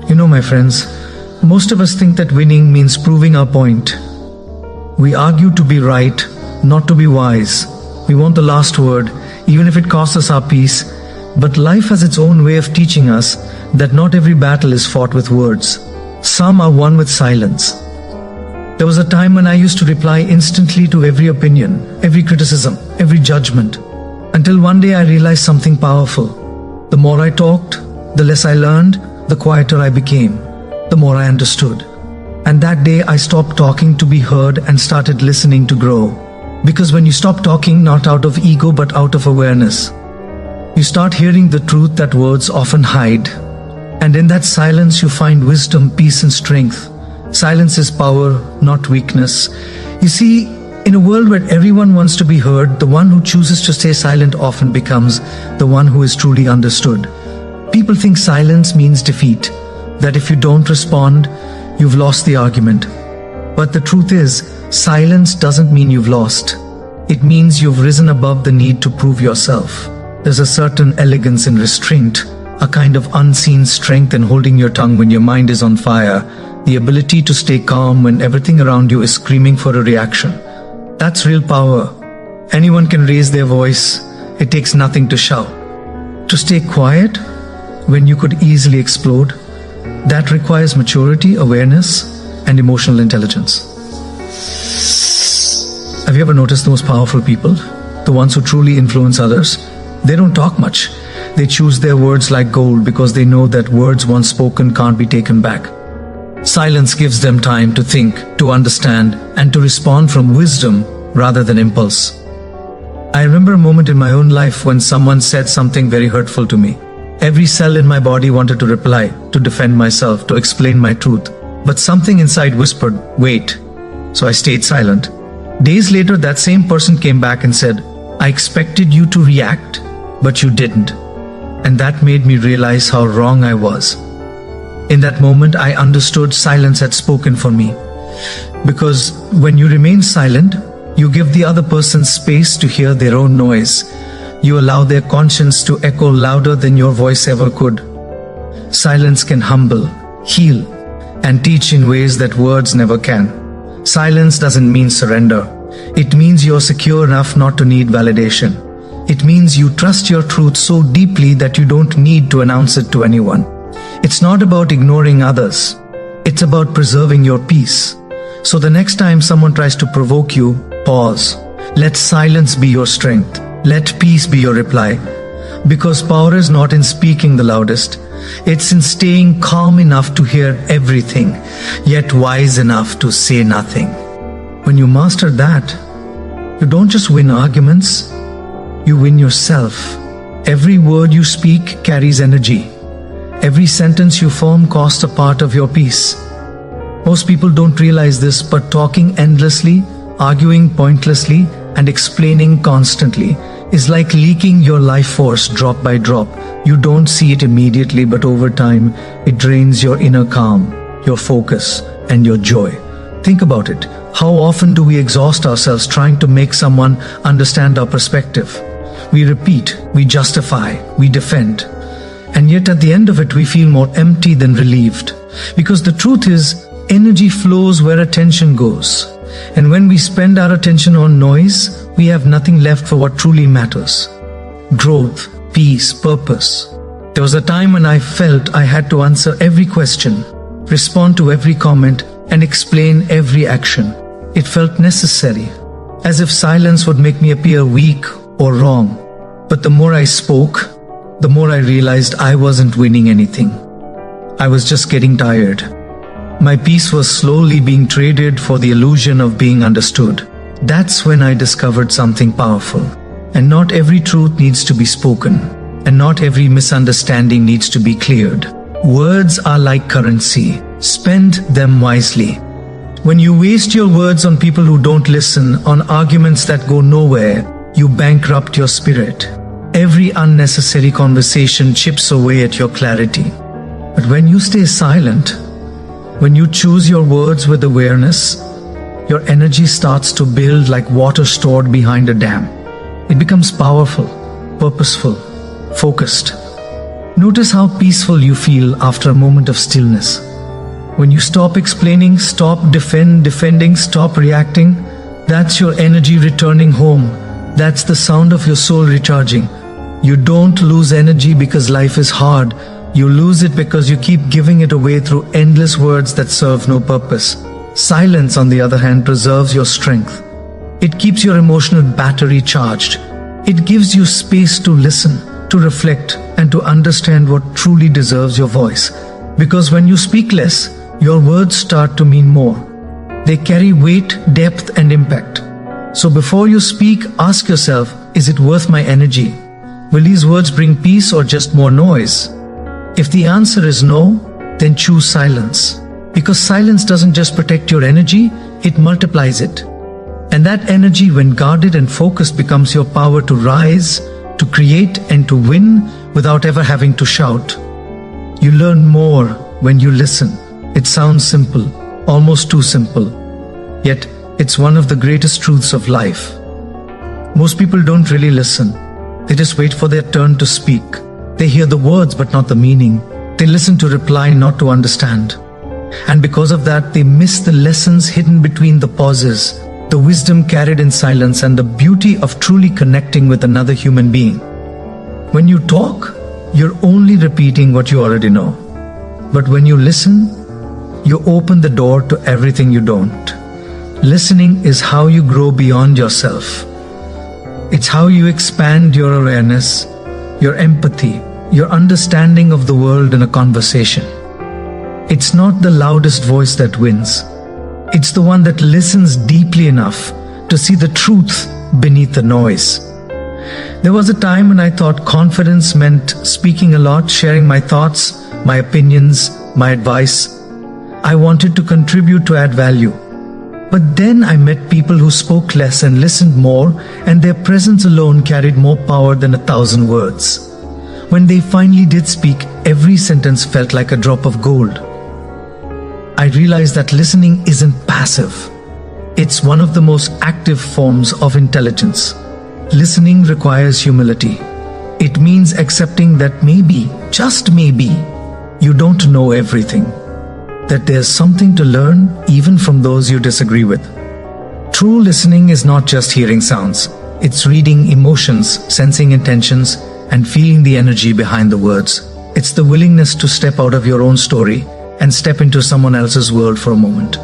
My friends, most of us think that winning means proving our point. We argue to be right, not to be wise. We want the last word, even if it costs us our peace. But life has its own way of teaching us that not every battle is fought with words. Some are won with silence. There was a time when I used to reply instantly to every opinion, every criticism, every judgment, until one day I realized something powerful. The more I talked, the less I learned, the quieter I became, the more I understood. And that day I stopped talking to be heard and started listening to grow. Because when you stop talking, not out of ego but out of awareness, you start hearing the truth that words often hide. And in that silence you find wisdom, peace and strength. Silence is power, not weakness. You see, in a world where everyone wants to be heard, the one who chooses to stay silent often becomes the one who is truly understood. People think silence means defeat, that if you don't respond, you've lost the argument. But the truth is, silence doesn't mean you've lost. It means you've risen above the need to prove yourself. There's a certain elegance in restraint, a kind of unseen strength in holding your tongue when your mind is on fire, the ability to stay calm when everything around you is screaming for a reaction. That's real power. Anyone can raise their voice. It takes nothing to shout. To stay quiet when you could easily explode, that requires maturity, awareness, and emotional intelligence. Have you ever noticed the most powerful people, the ones who truly influence others? They don't talk much. They choose their words like gold because they know that words once spoken can't be taken back. Silence gives them time to think, to understand, and to respond from wisdom rather than impulse. I remember a moment in my own life when someone said something very hurtful to me. Every cell in my body wanted to reply, to defend myself, to explain my truth. But something inside whispered, wait. So I stayed silent. Days later, that same person came back and said, I expected you to react, but you didn't. And that made me realize how wrong I was. In that moment, I understood silence had spoken for me. Because when you remain silent, you give the other person space to hear their own noise. You allow their conscience to echo louder than your voice ever could. Silence can humble, heal, and teach in ways that words never can. Silence doesn't mean surrender. It means you're secure enough not to need validation. It means you trust your truth so deeply that you don't need to announce it to anyone. It's not about ignoring others. It's about preserving your peace. So the next time someone tries to provoke you, pause. Let silence be your strength. Let peace be your reply. Because power is not in speaking the loudest. It's in staying calm enough to hear everything, yet wise enough to say nothing. When you master that, you don't just win arguments, you win yourself. Every word you speak carries energy. Every sentence you form costs a part of your peace. Most people don't realize this, but talking endlessly, arguing pointlessly, and explaining constantly is like leaking your life force drop by drop. You don't see it immediately, but over time, it drains your inner calm, your focus, and your joy. Think about it. How often do we exhaust ourselves trying to make someone understand our perspective? We repeat, we justify, we defend. And yet at the end of it, we feel more empty than relieved. Because the truth is, energy flows where attention goes. And when we spend our attention on noise, we have nothing left for what truly matters. Growth, peace, purpose. There was a time when I felt I had to answer every question, respond to every comment, and explain every action. It felt necessary, as if silence would make me appear weak or wrong. But the more I spoke, the more I realized I wasn't winning anything. I was just getting tired. My peace was slowly being traded for the illusion of being understood. That's when I discovered something powerful. And not every truth needs to be spoken, and not every misunderstanding needs to be cleared. Words are like currency. Spend them wisely. When you waste your words on people who don't listen, on arguments that go nowhere, you bankrupt your spirit. Every unnecessary conversation chips away at your clarity. But when you stay silent, when you choose your words with awareness, your energy starts to build like water stored behind a dam. It becomes powerful, purposeful, focused. Notice how peaceful you feel after a moment of stillness. When you stop explaining, stop defending, stop reacting, that's your energy returning home. That's the sound of your soul recharging. You don't lose energy because life is hard. You lose it because you keep giving it away through endless words that serve no purpose. Silence, on the other hand, preserves your strength. It keeps your emotional battery charged. It gives you space to listen, to reflect, and to understand what truly deserves your voice. Because when you speak less, your words start to mean more. They carry weight, depth, and impact. So before you speak, ask yourself, is it worth my energy? Will these words bring peace or just more noise? If the answer is no, then choose silence. Because silence doesn't just protect your energy, it multiplies it. And that energy, when guarded and focused, becomes your power to rise, to create, and to win without ever having to shout. You learn more when you listen. It sounds simple, almost too simple. Yet, it's one of the greatest truths of life. Most people don't really listen. They just wait for their turn to speak. They hear the words but not the meaning. They listen to reply, not to understand. And because of that, they miss the lessons hidden between the pauses, the wisdom carried in silence, and the beauty of truly connecting with another human being. When you talk, you're only repeating what you already know. But when you listen, you open the door to everything you don't. Listening is how you grow beyond yourself. It's how you expand your awareness, your empathy, your understanding of the world in a conversation. It's not the loudest voice that wins. It's the one that listens deeply enough to see the truth beneath the noise. There was a time when I thought confidence meant speaking a lot, sharing my thoughts, my opinions, my advice. I wanted to contribute, to add value. But then I met people who spoke less and listened more, and their presence alone carried more power than 1,000 words. When they finally did speak, every sentence felt like a drop of gold. I realized that listening isn't passive. It's one of the most active forms of intelligence. Listening requires humility. It means accepting that maybe, just maybe, you don't know everything. That there's something to learn even from those you disagree with. True listening is not just hearing sounds. It's reading emotions, sensing intentions, and feeling the energy behind the words. It's the willingness to step out of your own story and step into someone else's world for a moment.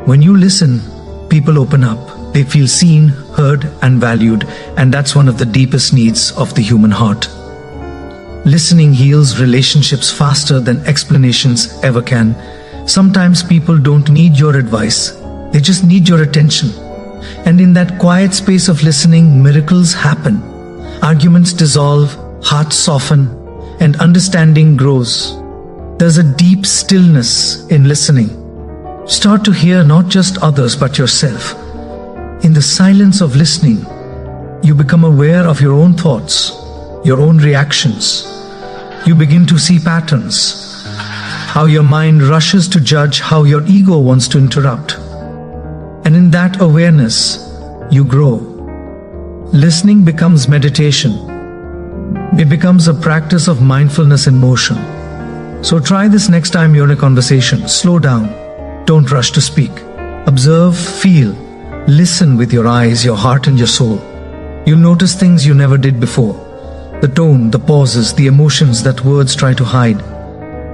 When you listen, people open up. They feel seen, heard, and valued, and that's one of the deepest needs of the human heart. Listening heals relationships faster than explanations ever can. Sometimes people don't need your advice. They just need your attention. And in that quiet space of listening, miracles happen. Arguments dissolve, hearts soften, and understanding grows. There's a deep stillness in listening. Start to hear not just others but yourself. In the silence of listening, you become aware of your own thoughts, your own reactions. You begin to see patterns. How your mind rushes to judge, how your ego wants to interrupt. And in that awareness, you grow. Listening becomes meditation. It becomes a practice of mindfulness in motion. So try this next time you're in a conversation. Slow down. Don't rush to speak. Observe, feel, listen with your eyes, your heart, and your soul. You'll notice things you never did before. The tone, the pauses, the emotions that words try to hide.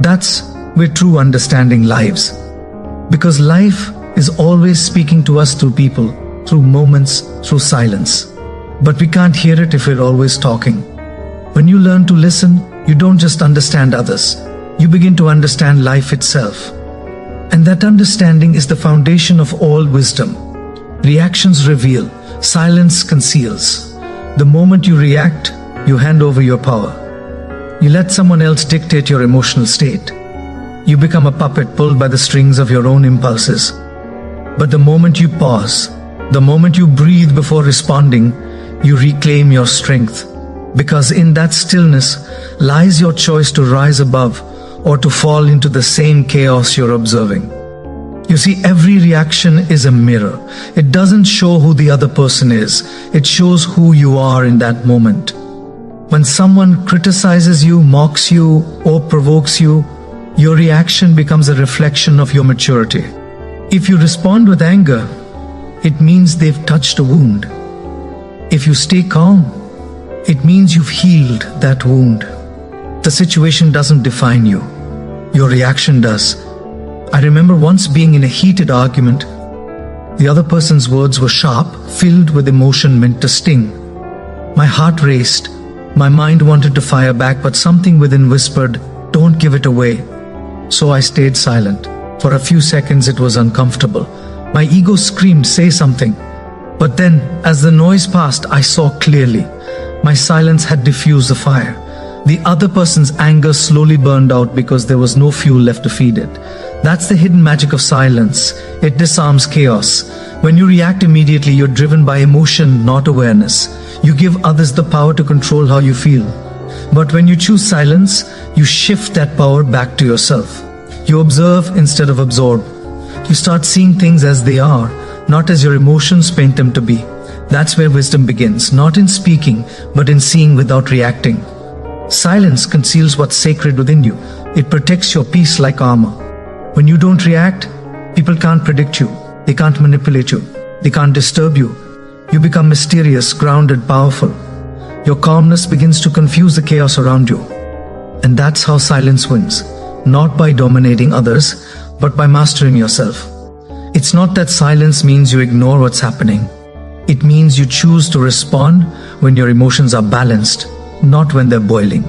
That's where true understanding lives. Because life is always speaking to us through people, through moments, through silence. But we can't hear it if we're always talking. When you learn to listen, you don't just understand others. You begin to understand life itself. And that understanding is the foundation of all wisdom. Reactions reveal, silence conceals. The moment you react, you hand over your power. You let someone else dictate your emotional state. You become a puppet pulled by the strings of your own impulses. But the moment you pause, the moment you breathe before responding, you reclaim your strength. Because in that stillness lies your choice to rise above or to fall into the same chaos you're observing. You see, every reaction is a mirror. It doesn't show who the other person is. It shows who you are in that moment. When someone criticizes you, mocks you, or provokes you, your reaction becomes a reflection of your maturity. If you respond with anger, it means they've touched a wound. If you stay calm, it means you've healed that wound. The situation doesn't define you. Your reaction does. I remember once being in a heated argument. The other person's words were sharp, filled with emotion meant to sting. My heart raced. My mind wanted to fire back, but something within whispered, "Don't give it away." So I stayed silent. For a few seconds it was uncomfortable. My ego screamed, "Say something." But then, as the noise passed, I saw clearly. My silence had diffused the fire. The other person's anger slowly burned out because there was no fuel left to feed it. That's the hidden magic of silence. It disarms chaos. When you react immediately, you're driven by emotion, not awareness. You give others the power to control how you feel. But when you choose silence, you shift that power back to yourself. You observe instead of absorb. You start seeing things as they are, not as your emotions paint them to be. That's where wisdom begins, not in speaking, but in seeing without reacting. Silence conceals what's sacred within you. It protects your peace like armor. When you don't react, people can't predict you. They can't manipulate you. They can't disturb you. You become mysterious, grounded, powerful. Your calmness begins to confuse the chaos around you. And that's how silence wins. Not by dominating others, but by mastering yourself. It's not that silence means you ignore what's happening. It means you choose to respond when your emotions are balanced, not when they're boiling.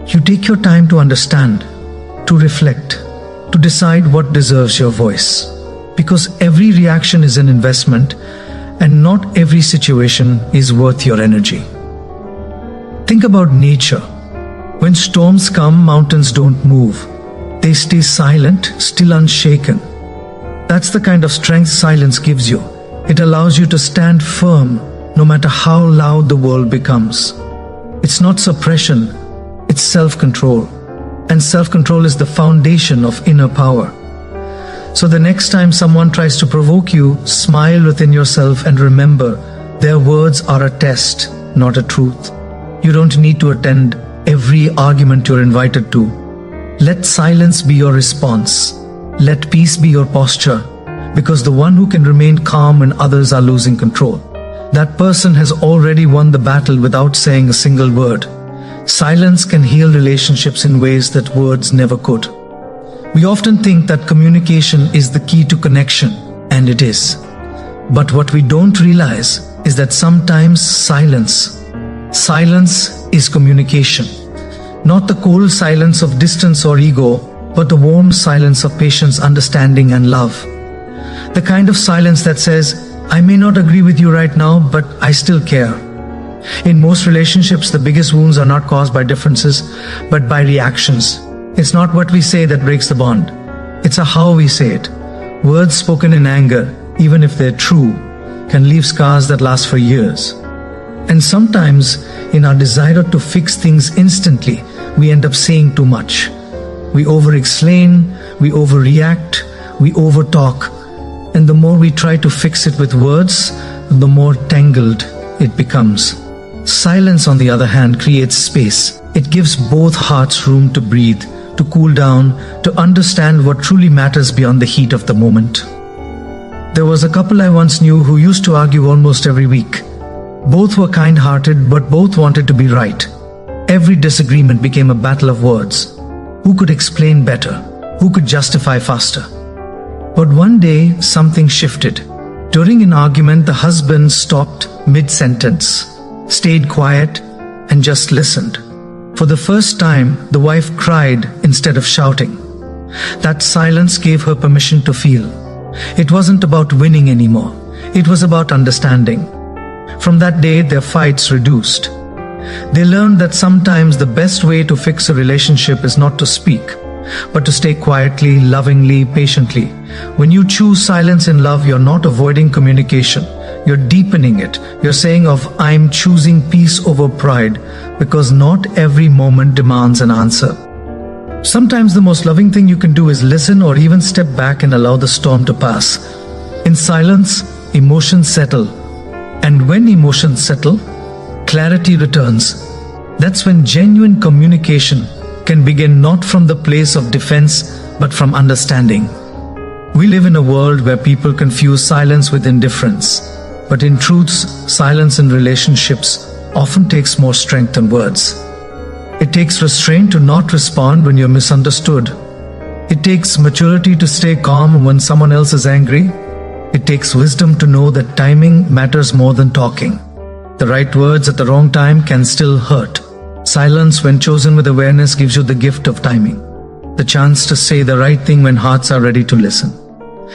You take your time to understand, to reflect, to decide what deserves your voice. Because every reaction is an investment, and not every situation is worth your energy. Think about nature. When storms come, mountains don't move. They stay silent, still unshaken. That's the kind of strength silence gives you. It allows you to stand firm no matter how loud the world becomes. It's not suppression, it's self-control. And self-control is the foundation of inner power. So the next time someone tries to provoke you, smile within yourself and remember, their words are a test, not a truth. You don't need to attend every argument you're invited to. Let silence be your response. Let peace be your posture. Because the one who can remain calm when others are losing control, that person has already won the battle without saying a single word. Silence can heal relationships in ways that words never could. We often think that communication is the key to connection, and it is. But what we don't realize is that sometimes silence is communication. Not the cold silence of distance or ego, but the warm silence of patience, understanding, and love. The kind of silence that says, "I may not agree with you right now, but I still care." In most relationships, the biggest wounds are not caused by differences, but by reactions. It's not what we say that breaks the bond. It's how we say it. Words spoken in anger, even if they're true, can leave scars that last for years. And sometimes, in our desire to fix things instantly, we end up saying too much. We over-explain, we overreact, we over-talk. And the more we try to fix it with words, the more tangled it becomes. Silence, on the other hand, creates space. It gives both hearts room to breathe, to cool down, to understand what truly matters beyond the heat of the moment. There was a couple I once knew who used to argue almost every week. Both were kind-hearted, but both wanted to be right. Every disagreement became a battle of words. Who could explain better? Who could justify faster? But one day, something shifted. During an argument, the husband stopped mid-sentence, stayed quiet, and just listened. For the first time, the wife cried instead of shouting. That silence gave her permission to feel. It wasn't about winning anymore. It was about understanding. From that day, their fights reduced. They learned that sometimes the best way to fix a relationship is not to speak, but to stay quietly, lovingly, patiently. When you choose silence in love, you're not avoiding communication. You're deepening it. You're saying I'm choosing peace over pride, because not every moment demands an answer. Sometimes the most loving thing you can do is listen or even step back and allow the storm to pass. In silence, emotions settle. And when emotions settle, clarity returns. That's when genuine communication can begin, not from the place of defense, but from understanding. We live in a world where people confuse silence with indifference, but in truth, silence in relationships often takes more strength than words. It takes restraint to not respond when you're misunderstood. It takes maturity to stay calm when someone else is angry. It takes wisdom to know that timing matters more than talking. The right words at the wrong time can still hurt. Silence, when chosen with awareness, gives you the gift of timing, the chance to say the right thing when hearts are ready to listen.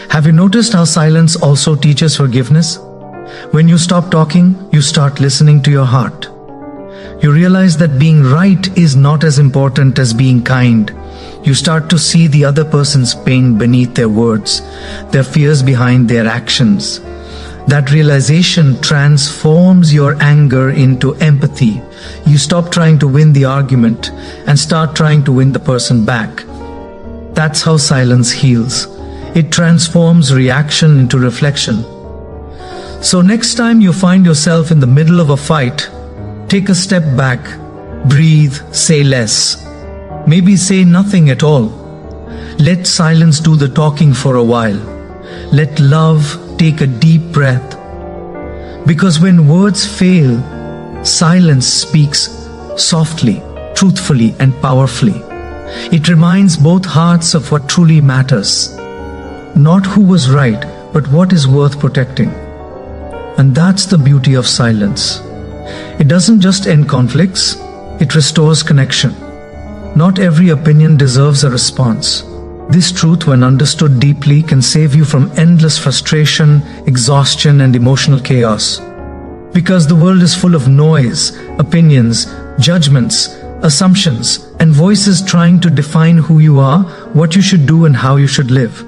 Have you noticed how silence also teaches forgiveness? When you stop talking, you start listening to your heart. You realize that being right is not as important as being kind. You start to see the other person's pain beneath their words, their fears behind their actions. That realization transforms your anger into empathy. You stop trying to win the argument and start trying to win the person back. That's how silence heals. It transforms reaction into reflection. So next time you find yourself in the middle of a fight, take a step back, breathe, say less. Maybe say nothing at all. Let silence do the talking for a while. Let love take a deep breath. Because when words fail, silence speaks softly, truthfully, and powerfully. It reminds both hearts of what truly matters. Not who was right, but what is worth protecting. And that's the beauty of silence. It doesn't just end conflicts, it restores connection. Not every opinion deserves a response. This truth, when understood deeply, can save you from endless frustration, exhaustion, and emotional chaos. Because the world is full of noise, opinions, judgments, assumptions, and voices trying to define who you are, what you should do, and how you should live.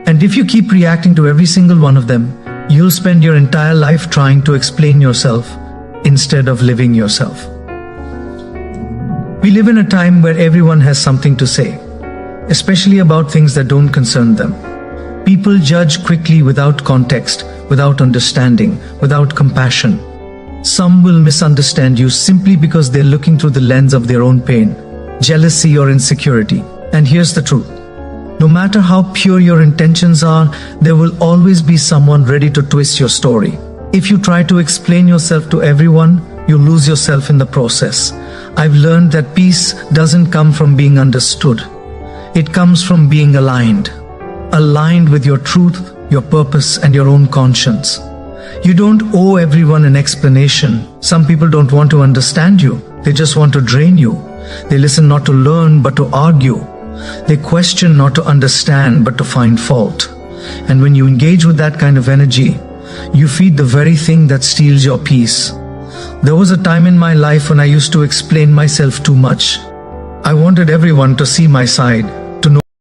And if you keep reacting to every single one of them, you'll spend your entire life trying to explain yourself instead of living yourself. We live in a time where everyone has something to say, especially about things that don't concern them. People judge quickly without context, without understanding, without compassion. Some will misunderstand you simply because they're looking through the lens of their own pain, jealousy, or insecurity. And here's the truth. No matter how pure your intentions are, there will always be someone ready to twist your story. If you try to explain yourself to everyone, you lose yourself in the process. I've learned that peace doesn't come from being understood. It comes from being aligned. Aligned with your truth, your purpose, and your own conscience. You don't owe everyone an explanation. Some people don't want to understand you. They just want to drain you. They listen not to learn, but to argue. They question not to understand, but to find fault. And when you engage with that kind of energy, you feed the very thing that steals your peace. There was a time in my life when I used to explain myself too much. I wanted everyone to see my side.